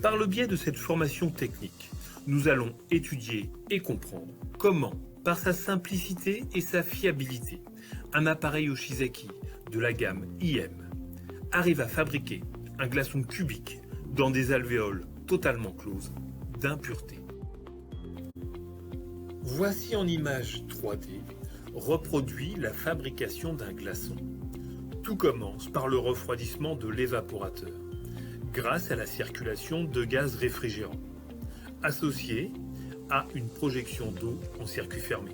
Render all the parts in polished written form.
Par le biais de cette formation technique, nous allons étudier et comprendre comment, par sa simplicité et sa fiabilité, un appareil Oshizaki de la gamme IM arrive à fabriquer un glaçon cubique dans des alvéoles totalement closes d'impuretés. Voici en image 3D reproduit la fabrication d'un glaçon. Tout commence par le refroidissement de l'évaporateur, grâce à la circulation de gaz réfrigérants, associé à une projection d'eau en circuit fermé.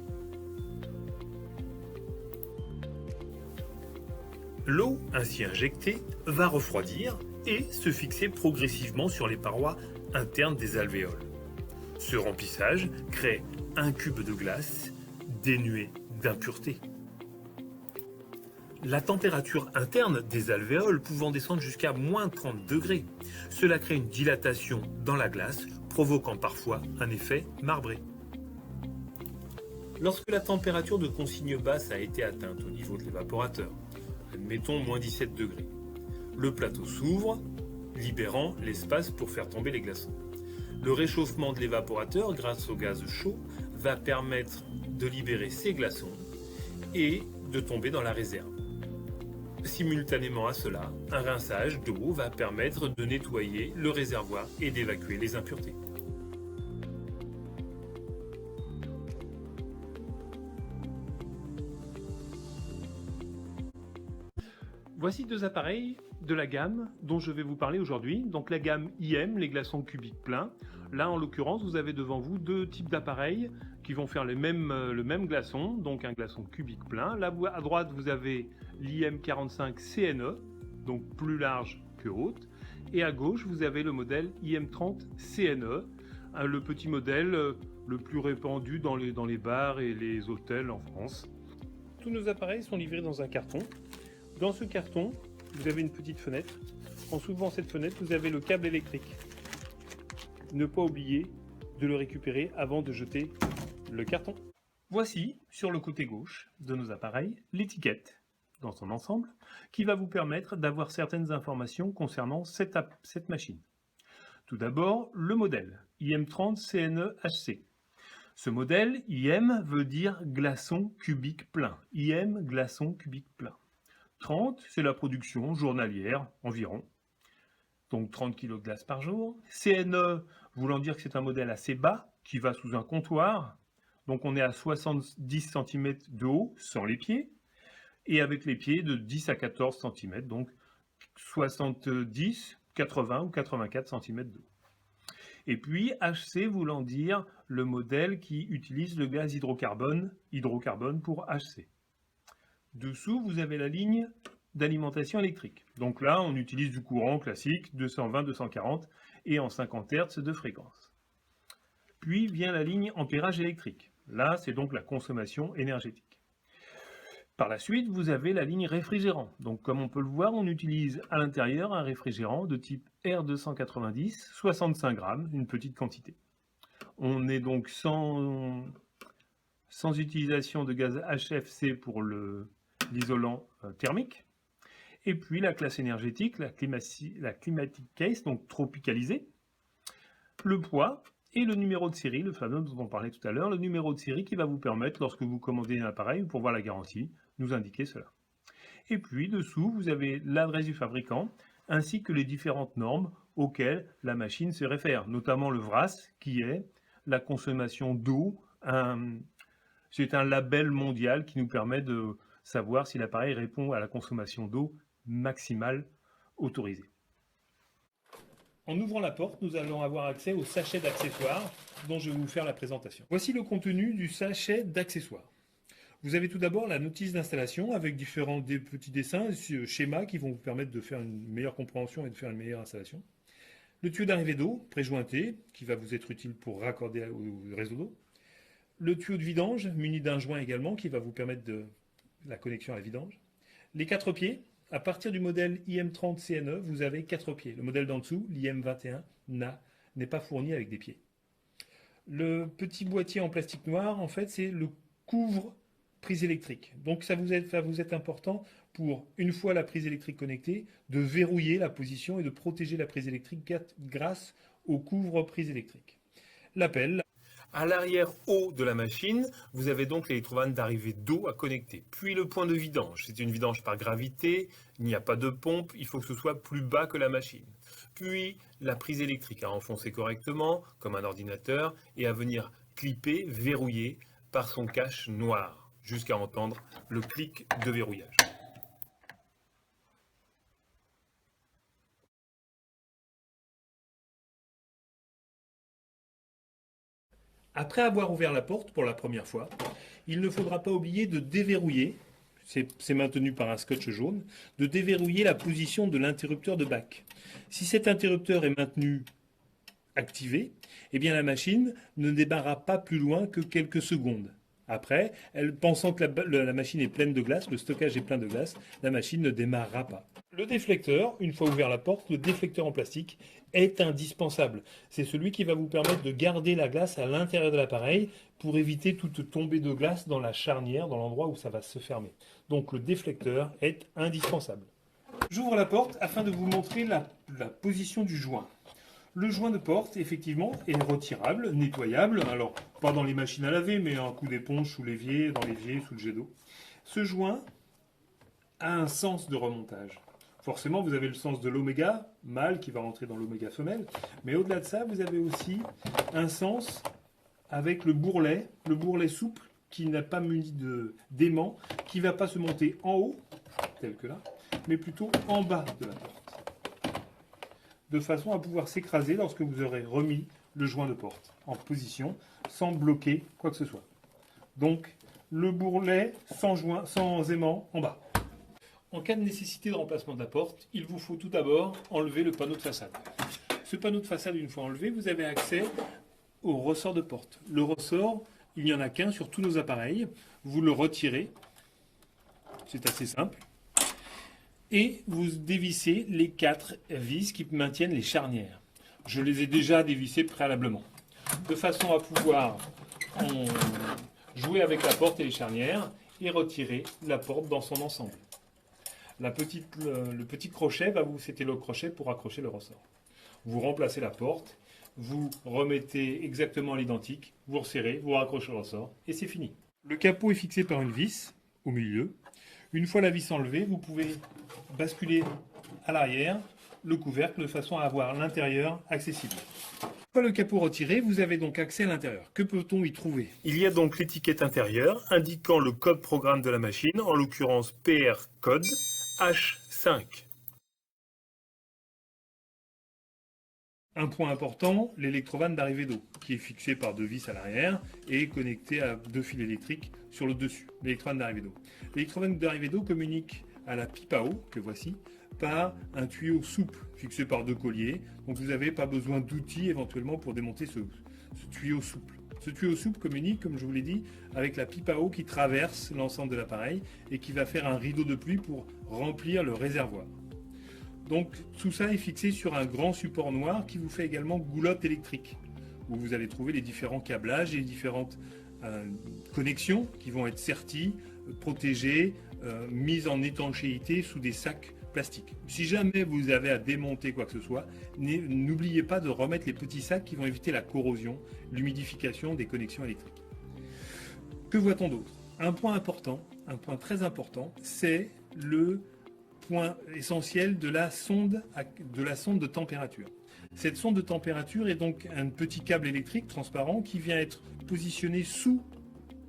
L'eau ainsi injectée va refroidir et se fixer progressivement sur les parois internes des alvéoles. Ce remplissage crée un cube de glace dénué d'impuretés. La température interne des alvéoles pouvant descendre jusqu'à moins 30 degrés. Cela crée une dilatation dans la glace, provoquant parfois un effet marbré. Lorsque la température de consigne basse a été atteinte au niveau de l'évaporateur, admettons moins 17 degrés, le plateau s'ouvre, libérant l'espace pour faire tomber les glaçons. Le réchauffement de l'évaporateur grâce au gaz chaud va permettre de libérer ces glaçons et de tomber dans la réserve. Simultanément à cela, un rinçage d'eau va permettre de nettoyer le réservoir et d'évacuer les impuretés. Voici deux appareils de la gamme dont je vais vous parler aujourd'hui. Donc la gamme IM, les glaçons cubiques pleins. Là, en l'occurrence, vous avez devant vous deux types d'appareils qui vont faire le même glaçon, donc un glaçon cubique plein. Là, à droite, vous avez l'IM45 CNE, donc plus large que haute. Et à gauche, vous avez le modèle IM30 CNE, le petit modèle le plus répandu dans les bars et les hôtels en France. Tous nos appareils sont livrés dans un carton. Dans ce carton, vous avez une petite fenêtre. En soulevant cette fenêtre, vous avez le câble électrique. Ne pas oublier de le récupérer avant de jeter le carton. Voici, sur le côté gauche de nos appareils, l'étiquette dans son ensemble qui va vous permettre d'avoir certaines informations concernant cette machine. Tout d'abord, le modèle IM30 CNE-HC. Ce modèle, IM, veut dire glaçon cubique plein. IM, glaçon cubique plein. 30, c'est la production journalière environ, donc 30 kg de glace par jour. CNE, voulant dire que c'est un modèle assez bas, qui va sous un comptoir, donc on est à 70 cm de haut, sans les pieds, et avec les pieds de 10 à 14 cm, donc 70, 80 ou 84 cm de haut. Et puis HC voulant dire le modèle qui utilise le gaz hydrocarbone pour HC. Dessous, vous avez la ligne d'alimentation électrique. Donc là, on utilise du courant classique, 220-240 et en 50 Hz de fréquence. Puis vient la ligne ampérage électrique. Là, c'est donc la consommation énergétique. Par la suite, vous avez la ligne réfrigérant. Donc comme on peut le voir, on utilise à l'intérieur un réfrigérant de type R290, 65 grammes, une petite quantité. On est donc sans utilisation de gaz HFC pour l'isolant thermique. Et puis la classe énergétique, la climatic case, donc tropicalisée, le poids et le numéro de série, le fameux dont on parlait tout à l'heure, le numéro de série qui va vous permettre, lorsque vous commandez un appareil, pour voir la garantie, nous indiquer cela. Et puis dessous, vous avez l'adresse du fabricant, ainsi que les différentes normes auxquelles la machine se réfère, notamment le VRAS, qui est la consommation d'eau. C'est un label mondial qui nous permet de savoir si l'appareil répond à la consommation d'eau maximale autorisée. En ouvrant la porte, nous allons avoir accès au sachet d'accessoires dont je vais vous faire la présentation. Voici le contenu du sachet d'accessoires. Vous avez tout d'abord la notice d'installation avec différents petits dessins, schémas qui vont vous permettre de faire une meilleure compréhension et de faire une meilleure installation. Le tuyau d'arrivée d'eau préjointé qui va vous être utile pour raccorder au réseau d'eau. Le tuyau de vidange muni d'un joint également qui va vous permettre de la connexion à la vidange. Les 4 pieds, à partir du modèle IM30 CNE, vous avez 4 pieds. Le modèle d'en dessous, l'IM21, n'est pas fourni avec des pieds. Le petit boîtier en plastique noir, en fait, c'est le couvre prise électrique. Donc ça va vous être important pour, une fois la prise électrique connectée, de verrouiller la position et de protéger la prise électrique grâce au couvre-prise électrique. L'appel. À l'arrière haut de la machine, vous avez donc l'électrovanne d'arrivée d'eau à connecter. Puis le point de vidange. C'est une vidange par gravité, il n'y a pas de pompe, il faut que ce soit plus bas que la machine. Puis la prise électrique à enfoncer correctement, comme un ordinateur, et à venir clipper, verrouiller par son cache noir, jusqu'à entendre le clic de verrouillage. Après avoir ouvert la porte pour la première fois, il ne faudra pas oublier de déverrouiller, c'est maintenu par un scotch jaune, de déverrouiller la position de l'interrupteur de bac. Si cet interrupteur est maintenu activé, eh bien la machine ne démarrera pas plus loin que quelques secondes. Après, pensant que la machine est pleine de glace, le stockage est plein de glace, la machine ne démarrera pas. Le déflecteur, une fois ouvert la porte, le déflecteur en plastique est indispensable. C'est celui qui va vous permettre de garder la glace à l'intérieur de l'appareil pour éviter toute tombée de glace dans la charnière, dans l'endroit où ça va se fermer. Donc le déflecteur est indispensable. J'ouvre la porte afin de vous montrer la position du joint. Le joint de porte, effectivement, est retirable, nettoyable. Alors, pas dans les machines à laver, mais un coup d'éponge sous l'évier, dans l'évier, sous le jet d'eau. Ce joint a un sens de remontage. Forcément, vous avez le sens de l'oméga mâle qui va rentrer dans l'oméga femelle. Mais au-delà de ça, vous avez aussi un sens avec le bourrelet souple qui n'a pas muni d'aimant, qui ne va pas se monter en haut, tel que là, mais plutôt en bas de la porte, de façon à pouvoir s'écraser lorsque vous aurez remis le joint de porte en position sans bloquer quoi que ce soit. Donc le bourrelet sans aimant en bas. En cas de nécessité de remplacement de la porte, il vous faut tout d'abord enlever le panneau de façade. Ce panneau de façade, une fois enlevé, vous avez accès au ressort de porte. Le ressort, il n'y en a qu'un sur tous nos appareils. Vous le retirez, c'est assez simple. Et vous dévissez les 4 vis qui maintiennent les charnières. Je les ai déjà dévissées préalablement, de façon à pouvoir jouer avec la porte et les charnières et retirer la porte dans son ensemble. Le petit crochet, c'était le crochet pour accrocher le ressort. Vous remplacez la porte, vous remettez exactement à l'identique, vous resserrez, vous raccrochez le ressort et c'est fini. Le capot est fixé par une vis au milieu. Une fois la vis enlevée, vous pouvez basculer à l'arrière le couvercle de façon à avoir l'intérieur accessible. Une fois le capot retiré, vous avez donc accès à l'intérieur. Que peut-on y trouver? Il y a donc l'étiquette intérieure indiquant le code programme de la machine, en l'occurrence PR code H5. Un point important, l'électrovanne d'arrivée d'eau, qui est fixée par 2 vis à l'arrière et connectée à 2 fils électriques sur le dessus, l'électrovanne d'arrivée d'eau. L'électrovanne d'arrivée d'eau communique à la pipe à eau, que voici, par un tuyau souple fixé par 2 colliers. Donc vous n'avez pas besoin d'outils éventuellement pour démonter ce tuyau souple. Ce tuyau souple communique, comme je vous l'ai dit, avec la pipe à eau qui traverse l'ensemble de l'appareil et qui va faire un rideau de pluie pour remplir le réservoir. Donc tout ça est fixé sur un grand support noir qui vous fait également goulotte électrique, où vous allez trouver les différents câblages et les différentes connexions qui vont être serties, protégées, mises en étanchéité sous des sacs plastiques. Si jamais vous avez à démonter quoi que ce soit, n'oubliez pas de remettre les petits sacs qui vont éviter la corrosion, l'humidification des connexions électriques. Que voit-on d'autre? Un point important, un point très important, c'est le point essentiel de la sonde de température. Cette sonde de température est donc un petit câble électrique transparent qui vient être positionné sous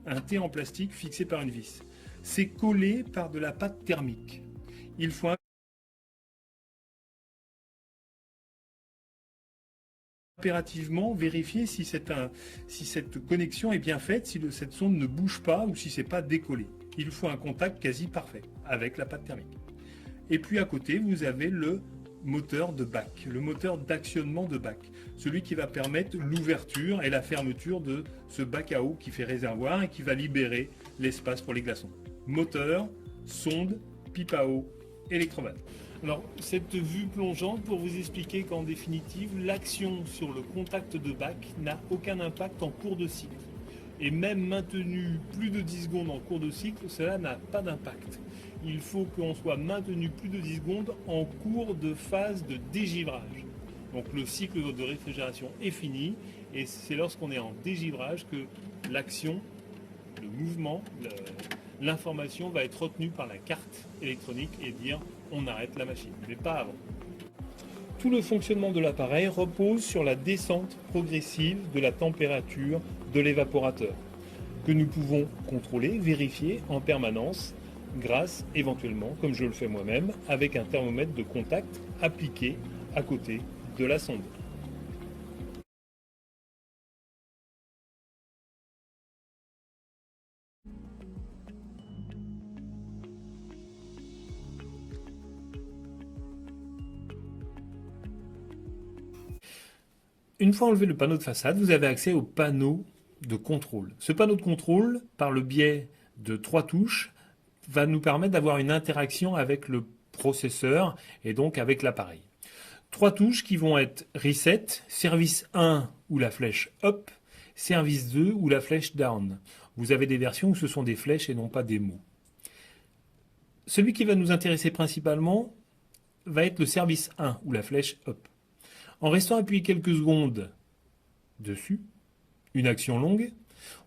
un T en plastique fixé par une vis. C'est collé par de la pâte thermique. Il faut impérativement vérifier si cette connexion est bien faite, si cette sonde ne bouge pas ou si c'est pas décollé. Il faut un contact quasi parfait avec la pâte thermique. Et puis à côté, vous avez le moteur de bac, le moteur d'actionnement de bac, celui qui va permettre l'ouverture et la fermeture de ce bac à eau qui fait réservoir et qui va libérer l'espace pour les glaçons. Moteur, sonde, pipe à eau, électrovanne. Alors, cette vue plongeante pour vous expliquer qu'en définitive, l'action sur le contact de bac n'a aucun impact en cours de cycle. Et même maintenu plus de 10 secondes en cours de cycle, cela n'a pas d'impact. Il faut qu'on soit maintenu plus de 10 secondes en cours de phase de dégivrage. Donc le cycle de réfrigération est fini et c'est lorsqu'on est en dégivrage que l'action, le mouvement, l'information va être retenue par la carte électronique et dire on arrête la machine, mais pas avant. Tout le fonctionnement de l'appareil repose sur la descente progressive de la température de l'évaporateur, que nous pouvons contrôler, vérifier en permanence, grâce éventuellement, comme je le fais moi-même, avec un thermomètre de contact appliqué à côté de la sonde. Une fois enlevé le panneau de façade, vous avez accès au panneau de contrôle. Ce panneau de contrôle, par le biais de 3 touches, va nous permettre d'avoir une interaction avec le processeur et donc avec l'appareil. 3 touches qui vont être Reset, Service 1 ou la flèche Up, Service 2 ou la flèche Down. Vous avez des versions où ce sont des flèches et non pas des mots. Celui qui va nous intéresser principalement va être le Service 1 ou la flèche Up. En restant appuyé quelques secondes dessus, une action longue,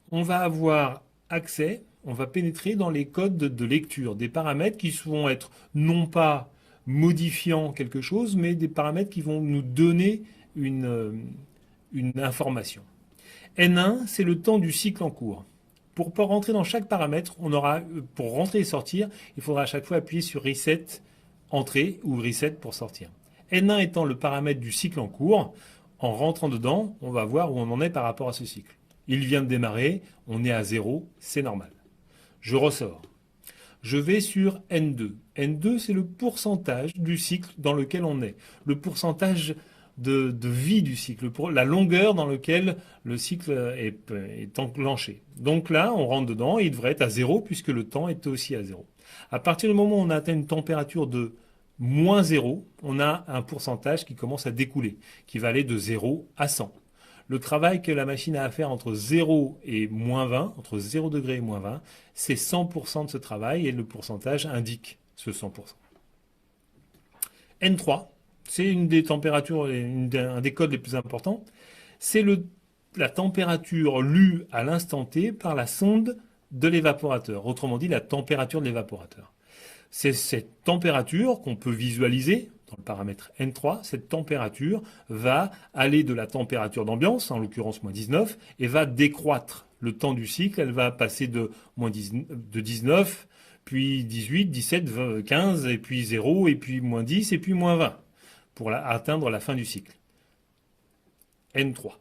on va avoir accès, on va pénétrer dans les codes de lecture, des paramètres qui vont être non pas modifiant quelque chose, mais des paramètres qui vont nous donner une information. N1, c'est le temps du cycle en cours. Pour rentrer dans chaque paramètre, pour rentrer et sortir, il faudra à chaque fois appuyer sur Reset, Entrée ou Reset pour sortir. N1 étant le paramètre du cycle en cours, en rentrant dedans, on va voir où on en est par rapport à ce cycle. Il vient de démarrer, on est à 0, c'est normal. Je ressors. Je vais sur N2. N2, c'est le pourcentage du cycle dans lequel on est. Le pourcentage de vie du cycle, la longueur dans laquelle le cycle est enclenché. Donc là, on rentre dedans et il devrait être à 0 puisque le temps est aussi à 0. À partir du moment où on a atteint une température de moins 0, on a un pourcentage qui commence à découler, qui va aller de 0 à 100. Le travail que la machine a à faire entre 0 et moins 20, entre 0 degré et moins 20, c'est 100% de ce travail et le pourcentage indique ce 100%. N3, c'est une des températures, un des codes les plus importants. C'est la température lue à l'instant T par la sonde de l'évaporateur, autrement dit la température de l'évaporateur. C'est cette température qu'on peut visualiser dans le paramètre N3. Cette température va aller de la température d'ambiance, en l'occurrence moins 19, et va décroître le temps du cycle. Elle va passer de 19, puis 18, 17, 15, et puis 0, et puis moins 10, et puis moins 20, pour atteindre la fin du cycle. N3.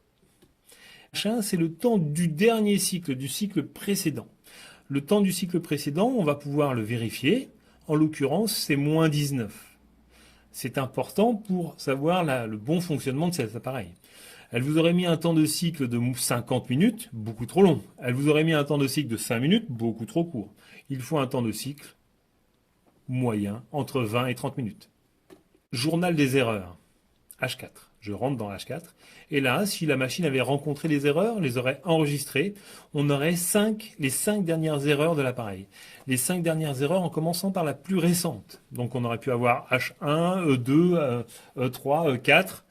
H1, c'est le temps du dernier cycle, du cycle précédent. Le temps du cycle précédent, on va pouvoir le vérifier. En l'occurrence, c'est moins 19. C'est important pour savoir le bon fonctionnement de cet appareil. Elle vous aurait mis un temps de cycle de 50 minutes, beaucoup trop long. Elle vous aurait mis un temps de cycle de 5 minutes, beaucoup trop court. Il faut un temps de cycle moyen, entre 20 et 30 minutes. Journal des erreurs, H4. Je rentre dans H4. Et là, si la machine avait rencontré les erreurs, les aurait enregistrées, on aurait les 5 dernières erreurs de l'appareil. Les 5 dernières erreurs en commençant par la plus récente. Donc on aurait pu avoir H1, E2, E3, E4.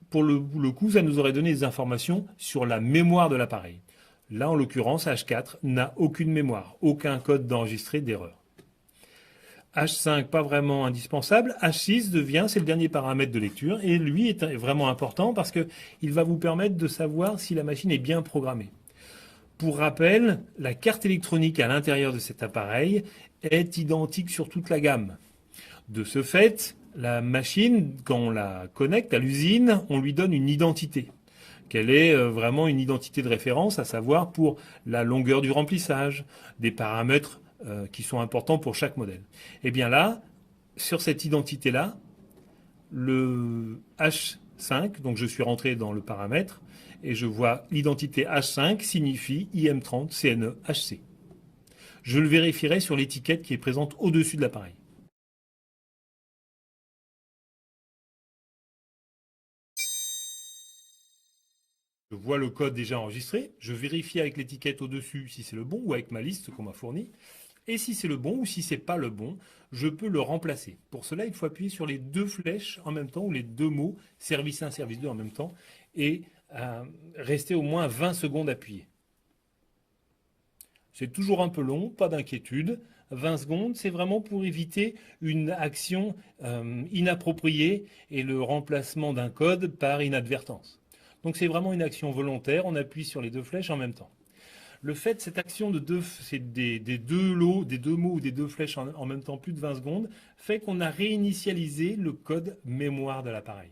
Pour le coup, ça nous aurait donné des informations sur la mémoire de l'appareil. Là, en l'occurrence, H4 n'a aucune mémoire, aucun code d'enregistré d'erreur. H5, pas vraiment indispensable. H6 c'est le dernier paramètre de lecture, et lui est vraiment important parce qu'il va vous permettre de savoir si la machine est bien programmée. Pour rappel, la carte électronique à l'intérieur de cet appareil est identique sur toute la gamme. De ce fait, la machine, quand on la connecte à l'usine, on lui donne une identité. Quelle est vraiment une identité de référence, à savoir pour la longueur du remplissage, des paramètres qui sont importants pour chaque modèle. Et bien là, sur cette identité-là, le H5, donc je suis rentré dans le paramètre, et je vois l'identité H5 signifie IM30 CNE HC. Je le vérifierai sur l'étiquette qui est présente au-dessus de l'appareil. Je vois le code déjà enregistré, je vérifie avec l'étiquette au-dessus si c'est le bon ou avec ma liste qu'on m'a fournie. Et si c'est le bon ou si c'est pas le bon, je peux le remplacer. Pour cela, il faut appuyer sur les deux flèches en même temps ou les deux mots service 1, service 2 en même temps et rester au moins 20 secondes appuyé. C'est toujours un peu long, pas d'inquiétude. 20 secondes, c'est vraiment pour éviter une action inappropriée et le remplacement d'un code par inadvertance. Donc c'est vraiment une action volontaire, on appuie sur les deux flèches en même temps. Le fait, cette action de des deux lots, des deux mots ou des deux flèches en même temps, plus de 20 secondes, fait qu'on a réinitialisé le code mémoire de l'appareil.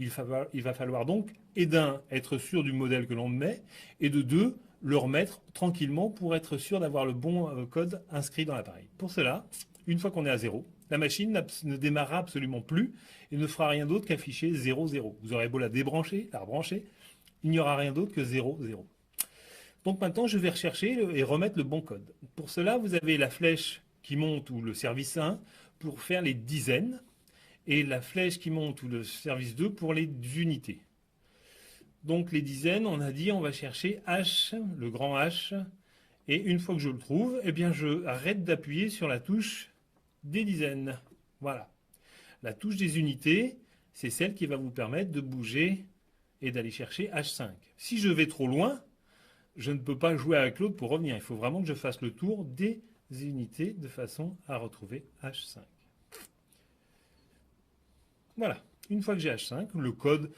Il va falloir donc, et d'un, être sûr du modèle que l'on met, et de deux, le remettre tranquillement pour être sûr d'avoir le bon code inscrit dans l'appareil. Pour cela, une fois qu'on est à 0, la machine ne démarrera absolument plus et ne fera rien d'autre qu'afficher 0, 0. Vous aurez beau la débrancher, la rebrancher, il n'y aura rien d'autre que 0, 0. Donc maintenant, je vais rechercher et remettre le bon code. Pour cela, vous avez la flèche qui monte ou le service 1 pour faire les dizaines et la flèche qui monte ou le service 2 pour les unités. Donc les dizaines, on a dit, on va chercher H, le grand H, et une fois que je le trouve, eh bien je arrête d'appuyer sur la touche des dizaines. Voilà. La touche des unités, c'est celle qui va vous permettre de bouger et d'aller chercher H5. Si je vais trop loin, je ne peux pas jouer avec l'autre pour revenir. Il faut vraiment que je fasse le tour des unités de façon à retrouver H5. Voilà. Une fois que j'ai H5, le code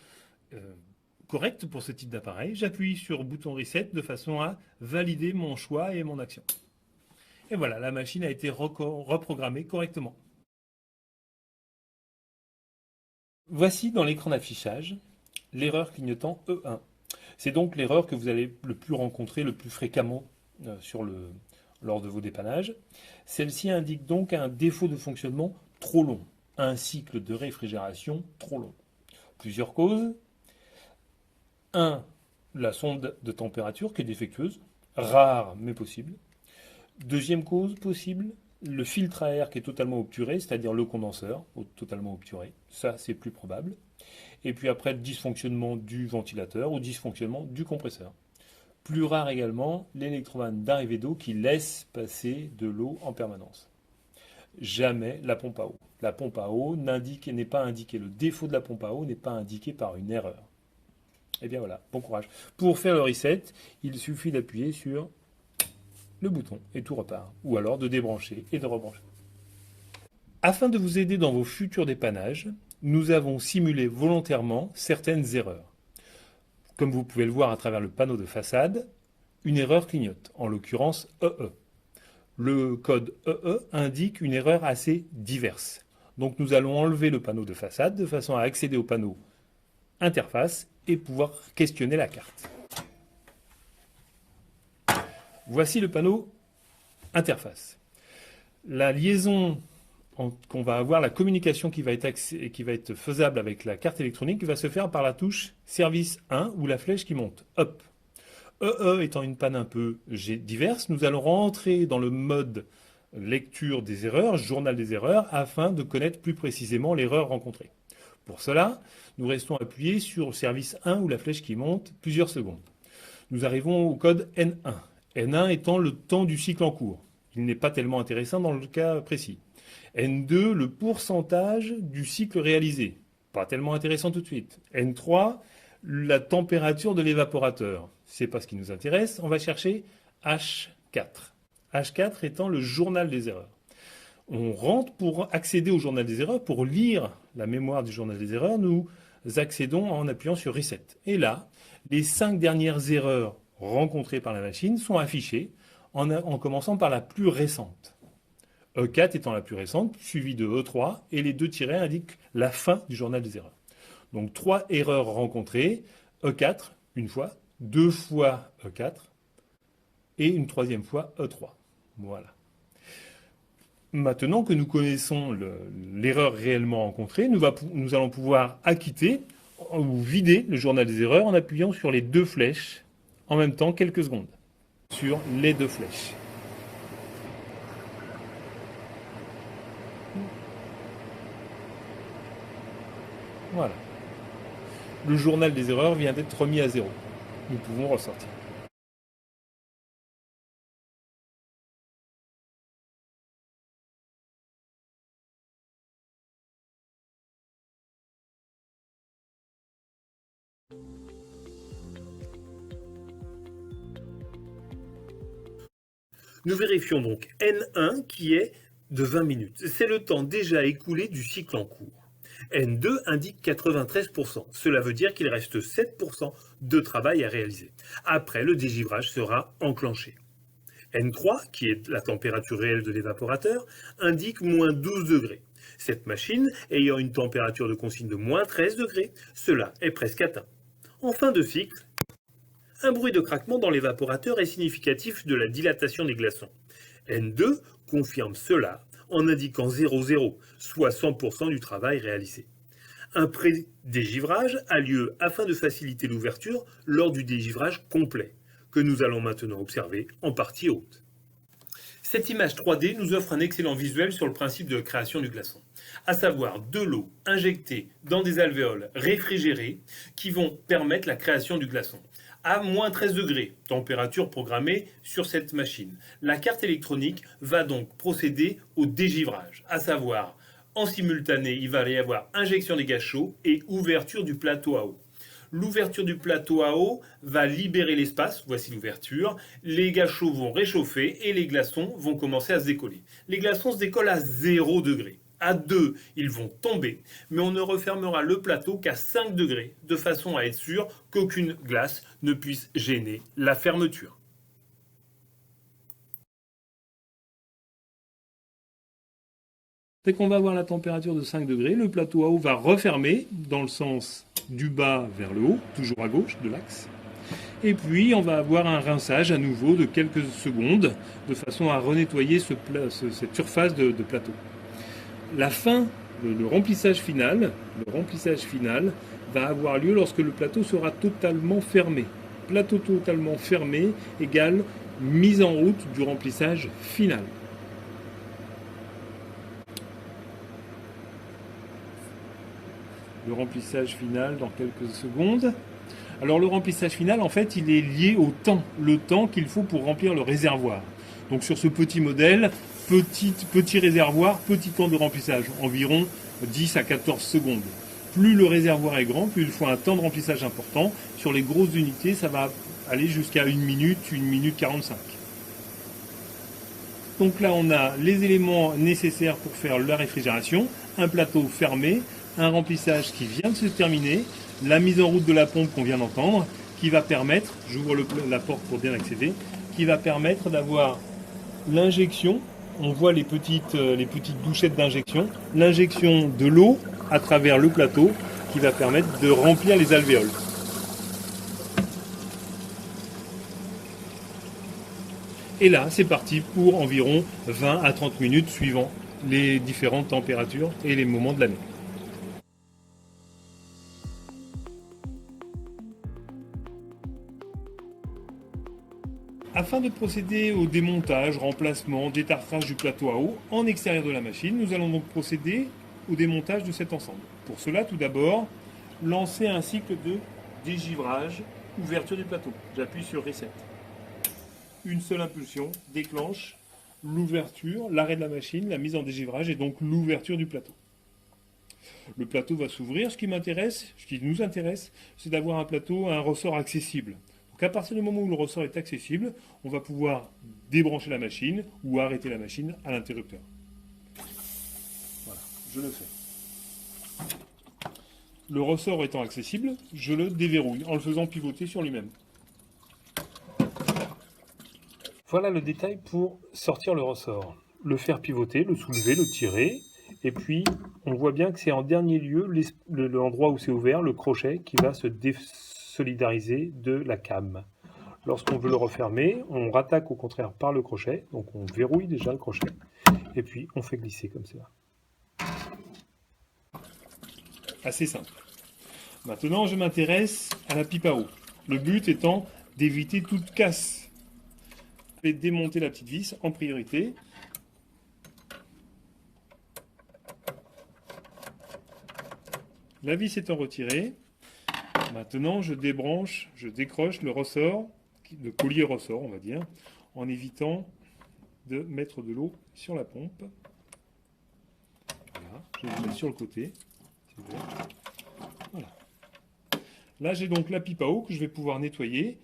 correct pour ce type d'appareil, j'appuie sur le bouton Reset de façon à valider mon choix et mon action. Et voilà, la machine a été reprogrammée correctement. Voici dans l'écran d'affichage l'erreur clignotant E1. C'est donc l'erreur que vous allez le plus rencontrer le plus fréquemment lors de vos dépannages. Celle-ci indique donc un défaut de fonctionnement trop long, un cycle de réfrigération trop long. Plusieurs causes. 1. La sonde de température qui est défectueuse, rare mais possible. Deuxième cause possible, le filtre à air qui est totalement obturé, c'est-à-dire le condenseur totalement obturé. Ça, c'est plus probable. Et puis après, le dysfonctionnement du ventilateur ou dysfonctionnement du compresseur. Plus rare également, l'électrovan d'arrivée d'eau qui laisse passer de l'eau en permanence. Jamais la pompe à eau. La pompe à eau n'est pas indiquée. Le défaut de la pompe à eau n'est pas indiqué par une erreur. Et bien voilà, bon courage. Pour faire le reset, il suffit d'appuyer sur le bouton et tout repart. Ou alors de débrancher et de rebrancher. Afin de vous aider dans vos futurs dépannages, nous avons simulé volontairement certaines erreurs. Comme vous pouvez le voir à travers le panneau de façade, une erreur clignote, en l'occurrence EE. Le code EE indique une erreur assez diverse. Donc nous allons enlever le panneau de façade de façon à accéder au panneau interface et pouvoir questionner la carte. Voici le panneau interface. La liaison qu'on va avoir, la communication qui va être faisable avec la carte électronique va se faire par la touche service 1 ou la flèche qui monte, up. EE étant une panne un peu diverse, nous allons rentrer dans le mode lecture des erreurs, journal des erreurs, afin de connaître plus précisément l'erreur rencontrée. Pour cela, nous restons appuyés sur le service 1 ou la flèche qui monte plusieurs secondes. Nous arrivons au code N1. N1 étant le temps du cycle en cours. Il n'est pas tellement intéressant dans le cas précis. N2, le pourcentage du cycle réalisé. Pas tellement intéressant tout de suite. N3, la température de l'évaporateur. C'est pas ce qui nous intéresse. On va chercher H4. H4 étant le journal des erreurs. On rentre pour accéder au journal des erreurs, pour lire la mémoire du journal des erreurs, nous accédons en appuyant sur Reset. Et là, les 5 dernières erreurs rencontrées par la machine sont affichées en commençant par la plus récente. E4 étant la plus récente, suivie de E3, et les deux tirets indiquent la fin du journal des erreurs. Donc 3 erreurs rencontrées, E4 une fois, 2 fois E4, et une troisième fois E3. Voilà. Maintenant que nous connaissons l'erreur réellement rencontrée, nous allons pouvoir acquitter ou vider le journal des erreurs en appuyant sur les deux flèches en même temps quelques secondes. Sur les deux flèches. Voilà. Le journal des erreurs vient d'être remis à 0. Nous pouvons ressortir. Nous vérifions donc N1 qui est de 20 minutes. C'est le temps déjà écoulé du cycle en cours. N2 indique 93%. Cela veut dire qu'il reste 7% de travail à réaliser. Après, le dégivrage sera enclenché. N3, qui est la température réelle de l'évaporateur, indique moins 12 degrés. Cette machine ayant une température de consigne de moins 13 degrés, cela est presque atteint. En fin de cycle, un bruit de craquement dans l'évaporateur est significatif de la dilatation des glaçons. N2 confirme cela en indiquant 0,0, soit 100% du travail réalisé. Un pré-dégivrage a lieu afin de faciliter l'ouverture lors du dégivrage complet, que nous allons maintenant observer en partie haute. Cette image 3D nous offre un excellent visuel sur le principe de la création du glaçon, à savoir de l'eau injectée dans des alvéoles réfrigérées qui vont permettre la création du glaçon. À moins 13 degrés, température programmée sur cette machine. La carte électronique va donc procéder au dégivrage, à savoir en simultané, il va y avoir injection des gaz chauds et ouverture du plateau à eau. L'ouverture du plateau à eau va libérer l'espace, voici l'ouverture, les gaz chauds vont réchauffer et les glaçons vont commencer à se décoller. Les glaçons se décollent à 0 degré. À 2, ils vont tomber, mais on ne refermera le plateau qu'à 5 degrés, de façon à être sûr qu'aucune glace ne puisse gêner la fermeture. Dès qu'on va avoir la température de 5 degrés, le plateau à eau va refermer dans le sens du bas vers le haut, toujours à gauche de l'axe. Et puis on va avoir un rinçage à nouveau de quelques secondes, de façon à renettoyer cette surface de plateau. La fin, le remplissage final va avoir lieu lorsque le plateau sera totalement fermé. Plateau totalement fermé égale mise en route du remplissage final. Le remplissage final dans quelques secondes. Alors le remplissage final, en fait, il est lié au temps, le temps qu'il faut pour remplir le réservoir. Donc sur ce petit modèle, petit réservoir, petit temps de remplissage, environ 10 à 14 secondes. Plus le réservoir est grand, plus il faut un temps de remplissage important. Sur les grosses unités, ça va aller jusqu'à 1 minute 45. Donc là, on a les éléments nécessaires pour faire la réfrigération, un plateau fermé, un remplissage qui vient de se terminer, la mise en route de la pompe qu'on vient d'entendre, qui va permettre, j'ouvre la porte pour bien accéder, qui va permettre d'avoir l'injection, on voit les petites douchettes d'injection, l'injection de l'eau à travers le plateau qui va permettre de remplir les alvéoles. Et là, c'est parti pour environ 20 à 30 minutes suivant les différentes températures et les moments de l'année. Afin de procéder au démontage, remplacement, détartrage du plateau à eau en extérieur de la machine, nous allons donc procéder au démontage de cet ensemble. Pour cela, tout d'abord, lancer un cycle de dégivrage, ouverture du plateau. J'appuie sur Reset. Une seule impulsion déclenche l'ouverture, l'arrêt de la machine, la mise en dégivrage et donc l'ouverture du plateau. Le plateau va s'ouvrir. Ce qui nous intéresse, c'est d'avoir un plateau à un ressort accessible. Donc à partir du moment où le ressort est accessible, on va pouvoir débrancher la machine ou arrêter la machine à l'interrupteur. Voilà, je le fais. Le ressort étant accessible, je le déverrouille en le faisant pivoter sur lui-même. Voilà le détail pour sortir le ressort. Le faire pivoter, le soulever, le tirer. Et puis, on voit bien que c'est en dernier lieu l'endroit où c'est ouvert, le crochet, qui va se désolidariser de la came. Lorsqu'on veut le refermer, on rattaque au contraire par le crochet. Donc on verrouille déjà le crochet. Et puis on fait glisser comme ça. Assez simple. Maintenant, je m'intéresse à la pipe à eau. Le but étant d'éviter toute casse. Je vais démonter la petite vis en priorité. La vis étant retirée, maintenant je décroche le ressort, le collier ressort on va dire, en évitant de mettre de l'eau sur la pompe. Voilà, je le mets sur le côté. Voilà. Là, j'ai donc la pipe à eau que je vais pouvoir nettoyer,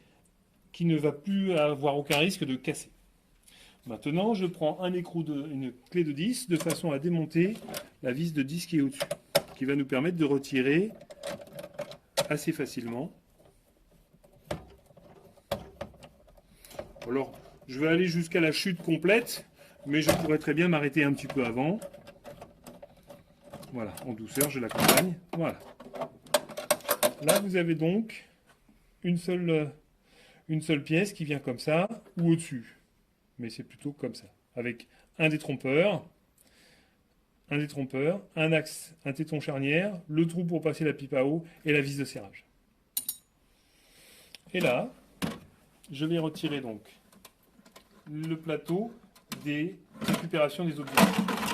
qui ne va plus avoir aucun risque de casser. Maintenant, je prends une clé de 10 de façon à démonter la vis de 10 qui est au-dessus, qui va nous permettre de retirer assez facilement. Alors, je vais aller jusqu'à la chute complète, mais je pourrais très bien m'arrêter un petit peu avant. Voilà, en douceur, je l'accompagne. Voilà. Là, vous avez donc une seule pièce qui vient comme ça, ou au-dessus. Mais c'est plutôt comme ça. Avec un détrompeur, un axe, un téton charnière, le trou pour passer la pipe à eau et la vis de serrage. Et là, je vais retirer donc le plateau des récupérations des objets.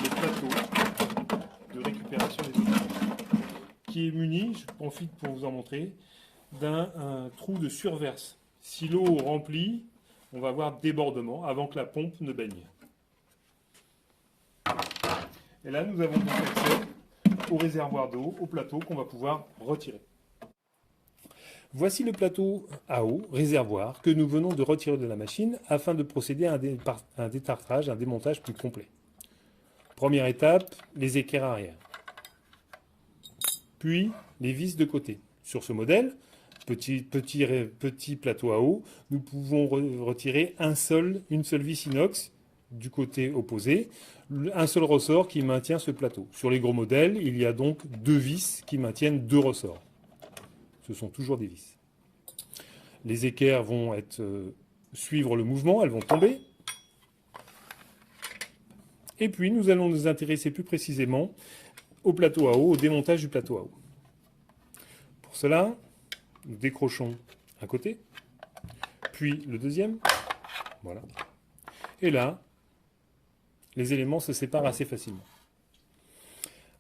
Le plateau de récupération des objets. Qui est muni, je profite pour vous en montrer, d'un trou de surverse. Si l'eau remplit, on va avoir débordement avant que la pompe ne baigne. Et là, nous avons donc accès au réservoir d'eau, au plateau qu'on va pouvoir retirer. Voici le plateau à eau, réservoir, que nous venons de retirer de la machine afin de procéder à un détartrage, un démontage plus complet. Première étape, les équerres arrière. Puis les vis de côté. Sur ce modèle, petit plateau à eau, nous pouvons retirer une seule vis inox du côté opposé, un seul ressort qui maintient ce plateau. Sur les gros modèles, il y a donc 2 vis qui maintiennent 2 ressorts. Ce sont toujours des vis. Les équerres vont suivre le mouvement, elles vont tomber. Et puis nous allons nous intéresser plus précisément au plateau à eau, au démontage du plateau à eau. Pour cela, nous décrochons un côté, puis le deuxième, voilà. Et là, les éléments se séparent assez facilement.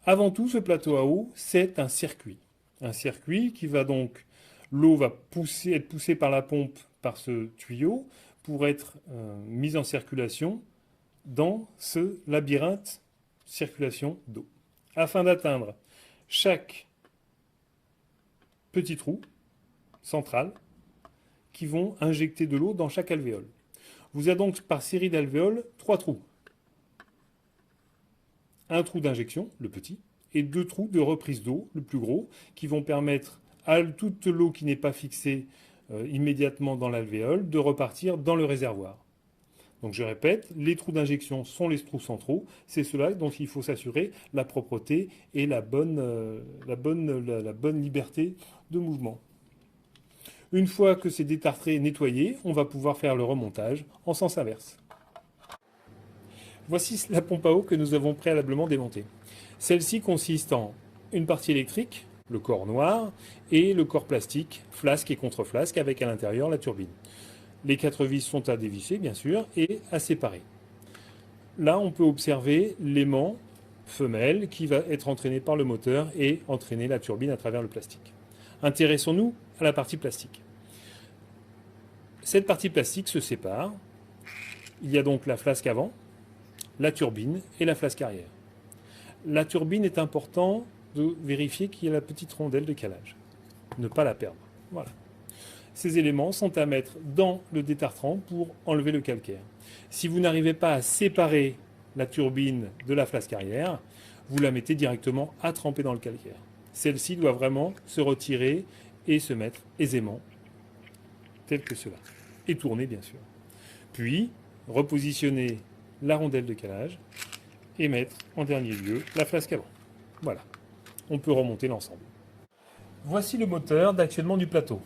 Avant tout, ce plateau à eau, c'est un circuit. Un circuit qui va donc, l'eau va être poussée par la pompe, par ce tuyau, pour être mise en circulation dans ce labyrinthe circulation d'eau. Afin d'atteindre chaque petit trou central qui vont injecter de l'eau dans chaque alvéole. Vous avez donc par série d'alvéoles 3 trous. Un trou d'injection, le petit, et 2 trous de reprise d'eau, le plus gros, qui vont permettre à toute l'eau qui n'est pas fixée immédiatement dans l'alvéole de repartir dans le réservoir. Donc je répète, les trous d'injection sont les trous centraux, c'est cela dont il faut s'assurer la propreté et la bonne liberté de mouvement. Une fois que c'est détartré et nettoyé, on va pouvoir faire le remontage en sens inverse. Voici la pompe à eau que nous avons préalablement démontée. Celle-ci consiste en une partie électrique, le corps noir, et le corps plastique, flasque et contre-flasque, avec à l'intérieur la turbine. Les 4 vis sont à dévisser, bien sûr, et à séparer. Là, on peut observer l'aimant femelle qui va être entraîné par le moteur et entraîner la turbine à travers le plastique. Intéressons-nous à la partie plastique. Cette partie plastique se sépare. Il y a donc la flasque avant, la turbine et la flasque arrière. La turbine est important de vérifier qu'il y a la petite rondelle de calage. Ne pas la perdre. Voilà. Ces éléments sont à mettre dans le détartrant pour enlever le calcaire. Si vous n'arrivez pas à séparer la turbine de la flasque arrière, vous la mettez directement à tremper dans le calcaire. Celle-ci doit vraiment se retirer et se mettre aisément, tel que cela. Et tourner, bien sûr. Puis, repositionner la rondelle de calage et mettre en dernier lieu la flasque avant. Voilà. On peut remonter l'ensemble. Voici le moteur d'actionnement du plateau.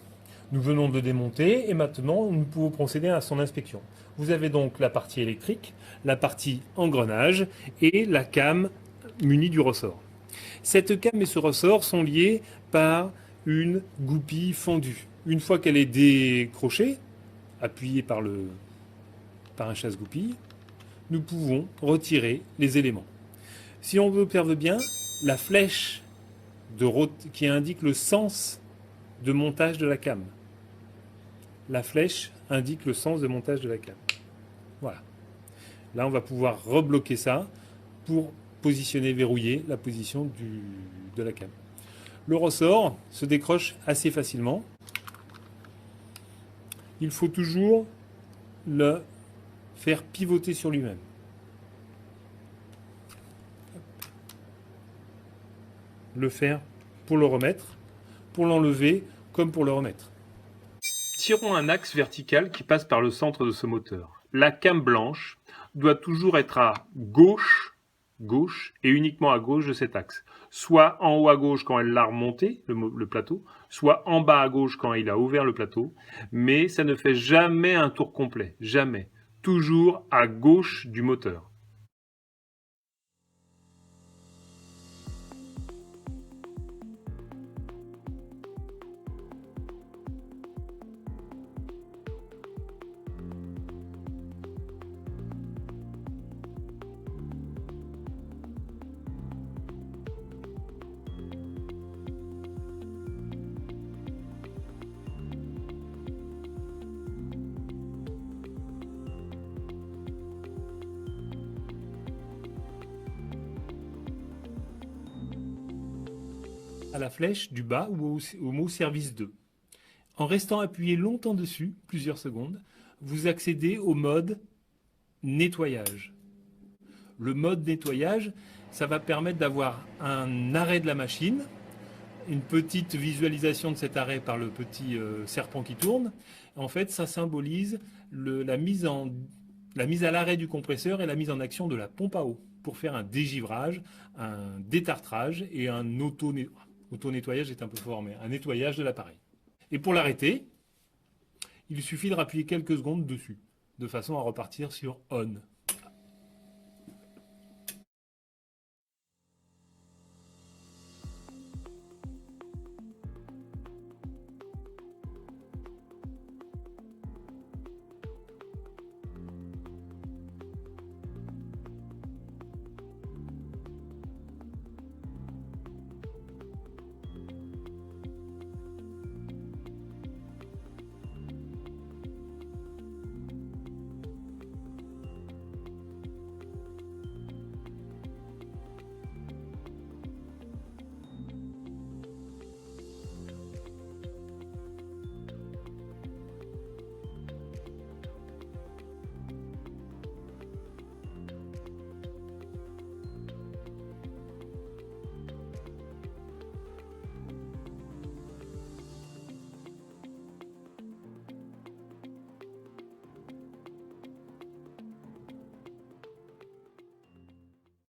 Nous venons de démonter et maintenant nous pouvons procéder à son inspection. Vous avez donc la partie électrique, la partie engrenage et la came munie du ressort. Cette came et ce ressort sont liés par une goupille fendue. Une fois qu'elle est décrochée, appuyée par un chasse-goupille, nous pouvons retirer les éléments. Si on observe bien, la flèche qui indique le sens de montage de la came. La flèche indique le sens de montage de la came. Voilà. Là, on va pouvoir rebloquer ça pour positionner, verrouiller la position de la came. Le ressort se décroche assez facilement. Il faut toujours le faire pivoter sur lui-même. Le faire pour le remettre, pour l'enlever comme pour le remettre. Tirons un axe vertical qui passe par le centre de ce moteur. La came blanche doit toujours être à gauche et uniquement à gauche de cet axe. Soit en haut à gauche quand elle l'a remonté, le plateau, soit en bas à gauche quand il a ouvert le plateau, mais ça ne fait jamais un tour complet, jamais. Toujours à gauche du moteur. À la flèche du bas ou au mot service 2. En restant appuyé longtemps dessus, plusieurs secondes, vous accédez au mode nettoyage. Le mode nettoyage, ça va permettre d'avoir un arrêt de la machine, une petite visualisation de cet arrêt par le petit serpent qui tourne. En fait, ça symbolise la mise à l'arrêt du compresseur et la mise en action de la pompe à eau pour faire un dégivrage, un détartrage et un auto-nettoyage est un peu fort, mais un nettoyage de l'appareil. Et pour l'arrêter, il suffit de rappuyer quelques secondes dessus, de façon à repartir sur on.